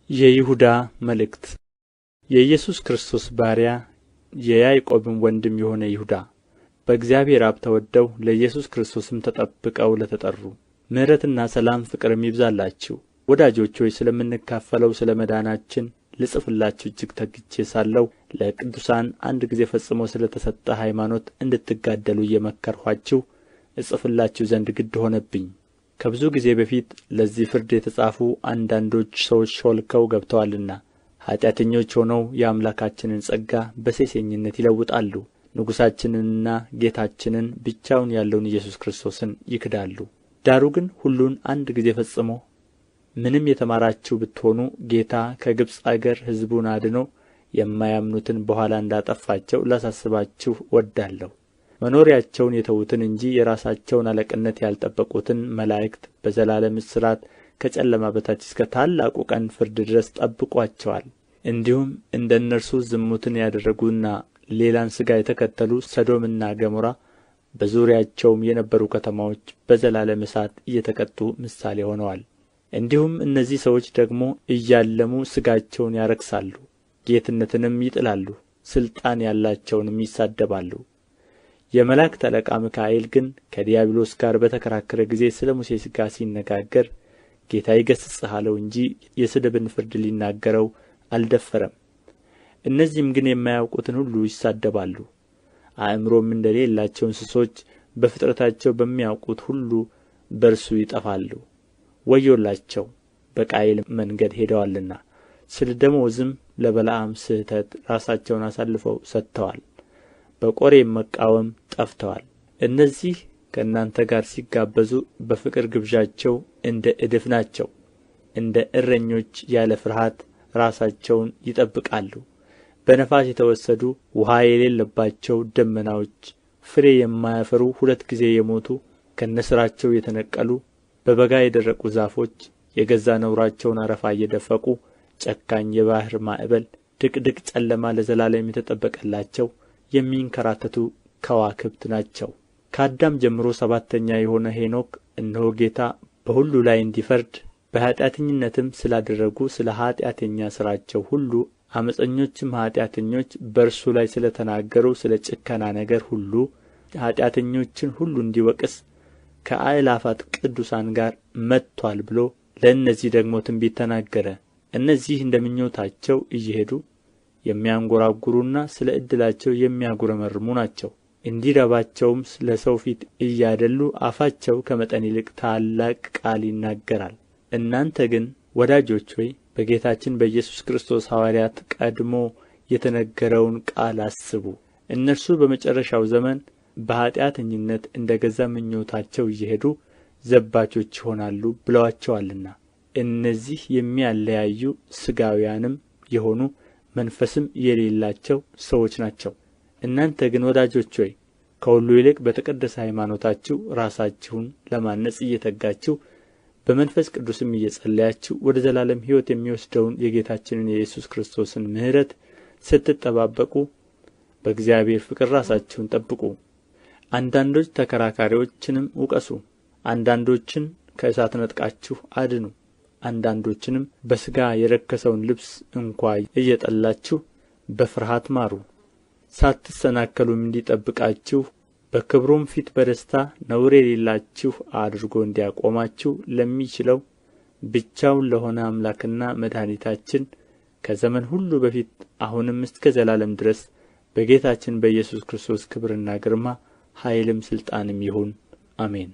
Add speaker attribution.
Speaker 1: የይሁዳ መልእክት። የኢየሱስ ክርስቶስ ባሪያ የያዕቆብም ወንድም የሆነ ይሁዳ፣ በእግዚአብሔር አብ ተወደው ለኢየሱስ ክርስቶስም ተጠብቀው ለተጠሩ ምሕረትና ሰላም ፍቅርም ይብዛላችሁ። ወዳጆች ሆይ ስለምንካፈለው ስለ መዳናችን ልጽፍላችሁ እጅግ ተግቼ ሳለሁ ለቅዱሳን አንድ ጊዜ ፈጽሞ ስለ ተሰጠ ሃይማኖት እንድትጋደሉ እየመከርኋችሁ እጽፍላችሁ ዘንድ ግድ ሆነብኝ። ከብዙ ጊዜ በፊት ለዚህ ፍርድ የተጻፉ አንዳንዶች ሰዎች ሾልከው ገብተዋልና ኃጢአተኞች ሆነው የአምላካችንን ጸጋ በሴሰኝነት ይለውጣሉ። ንጉሣችንንና ጌታችንን ብቻውን ያለውን ኢየሱስ ክርስቶስን ይክዳሉ። ዳሩ ግን ሁሉን አንድ ጊዜ ፈጽሞ ምንም የተማራችሁ ብትሆኑ ጌታ ከግብፅ አገር ሕዝቡን አድኖ የማያምኑትን በኋላ እንዳጠፋቸው ላሳስባችሁ እወዳለሁ። መኖሪያቸውን የተዉትን እንጂ የራሳቸውን አለቅነት ያልጠበቁትን መላእክት በዘላለም እስራት ከጨለማ በታች እስከ ታላቁ ቀን ፍርድ ድረስ ጠብቆአቸዋል። እንዲሁም እንደ እነርሱ ዝሙትን ያደረጉና ሌላን ሥጋ የተከተሉ ሰዶምና ገሞራ በዙሪያቸውም የነበሩ ከተማዎች በዘላለም እሳት እየተቀጡ ምሳሌ ሆነዋል። እንዲሁም እነዚህ ሰዎች ደግሞ እያለሙ ሥጋቸውን ያረክሳሉ፣ ጌትነትንም ይጥላሉ፣ ሥልጣን ያላቸውንም ይሳደባሉ። የመላእክት አለቃ ሚካኤል ግን ከዲያብሎስ ጋር በተከራከረ ጊዜ ስለ ሙሴ ሥጋ ሲነጋገር ጌታ ይገሥጽህ አለው እንጂ የስድብን ፍርድ ሊናገረው አልደፈረም። እነዚህም ግን የማያውቁትን ሁሉ ይሳደባሉ። አእምሮም እንደሌላቸው እንስሶች በፍጥረታቸው በሚያውቁት ሁሉ በእርሱ ይጠፋሉ። ወዮላቸው! በቃየል መንገድ ሄደዋልና ስለ ደመወዝም ለበለዓም ስሕተት ራሳቸውን አሳልፈው ሰጥተዋል። በቆሬም መቃወም ጠፍተዋል። እነዚህ ከእናንተ ጋር ሲጋበዙ በፍቅር ግብዣቸው እንደ እድፍ ናቸው። እንደ እረኞች ያለ ፍርሃት ራሳቸውን ይጠብቃሉ። በነፋስ የተወሰዱ ውኃ የሌለባቸው ደመናዎች፣ ፍሬ የማያፈሩ ሁለት ጊዜ የሞቱ ከነሥራቸው የተነቀሉ በበጋ የደረቁ ዛፎች፣ የገዛ ነውራቸውን አረፋ እየደፈቁ ጨካኝ የባሕር ማዕበል፣ ድቅድቅ ጨለማ ለዘላለም የተጠበቀላቸው የሚንከራተቱ ከዋክብት ናቸው። ከአዳም ጀምሮ ሰባተኛ የሆነ ሄኖክ እነሆ ጌታ በሁሉ ላይ እንዲፈርድ በኃጢአተኝነትም ስላደረጉ ስለ ኃጢአተኛ ሥራቸው ሁሉ ዓመፀኞችም ኃጢአተኞች በእርሱ ላይ ስለ ተናገሩ ስለ ጭከና ነገር ሁሉ ኃጢአተኞችን ሁሉ እንዲወቅስ ከአእላፋት ቅዱሳን ጋር መጥቶአል ብሎ ለእነዚህ ደግሞ ትንቢት ተናገረ። እነዚህ እንደ ምኞታቸው እየሄዱ የሚያንጐራጕሩና ስለ ዕድላቸው የሚያጕረመርሙ ናቸው። እንዲረባቸውም ለሰው ፊት እያደሉ አፋቸው ከመጠን ይልቅ ታላቅ ቃል ይናገራል። እናንተ ግን ወዳጆች ሆይ በጌታችን በኢየሱስ ክርስቶስ ሐዋርያት ቀድሞ የተነገረውን ቃል አስቡ። እነርሱ በመጨረሻው ዘመን በኃጢአተኝነት እንደ ገዛ ምኞታቸው እየሄዱ ዘባቾች ይሆናሉ ብለዋቸዋልና። እነዚህ የሚያለያዩ ሥጋውያንም የሆኑ መንፈስም የሌላቸው ሰዎች ናቸው። እናንተ ግን ወዳጆች ሆይ ከሁሉ ይልቅ በተቀደሰ ሃይማኖታችሁ ራሳችሁን ለማነጽ እየተጋችሁ በመንፈስ ቅዱስም እየጸለያችሁ ወደ ዘላለም ሕይወት የሚወስደውን የጌታችንን የኢየሱስ ክርስቶስን ምሕረት ስትጠባበቁ በእግዚአብሔር ፍቅር ራሳችሁን ጠብቁ። አንዳንዶች ተከራካሪዎችንም ውቀሱ፣ አንዳንዶችን ከእሳት ነጥቃችሁ አድኑ፣ አንዳንዶችንም በሥጋ የረከሰውን ልብስ እንኳ እየጠላችሁ በፍርሃት ማሩ። ሳትሰናከሉም እንዲጠብቃችሁ በክብሩም ፊት በደስታ ነውር የሌላችሁ አድርጎ እንዲያቆማችሁ ለሚችለው ብቻውን ለሆነ አምላክና መድኃኒታችን ከዘመን ሁሉ በፊት አሁንም እስከ ዘላለም ድረስ በጌታችን በኢየሱስ ክርስቶስ ክብርና ግርማ ኃይልም ሥልጣንም ይሁን፣ አሜን።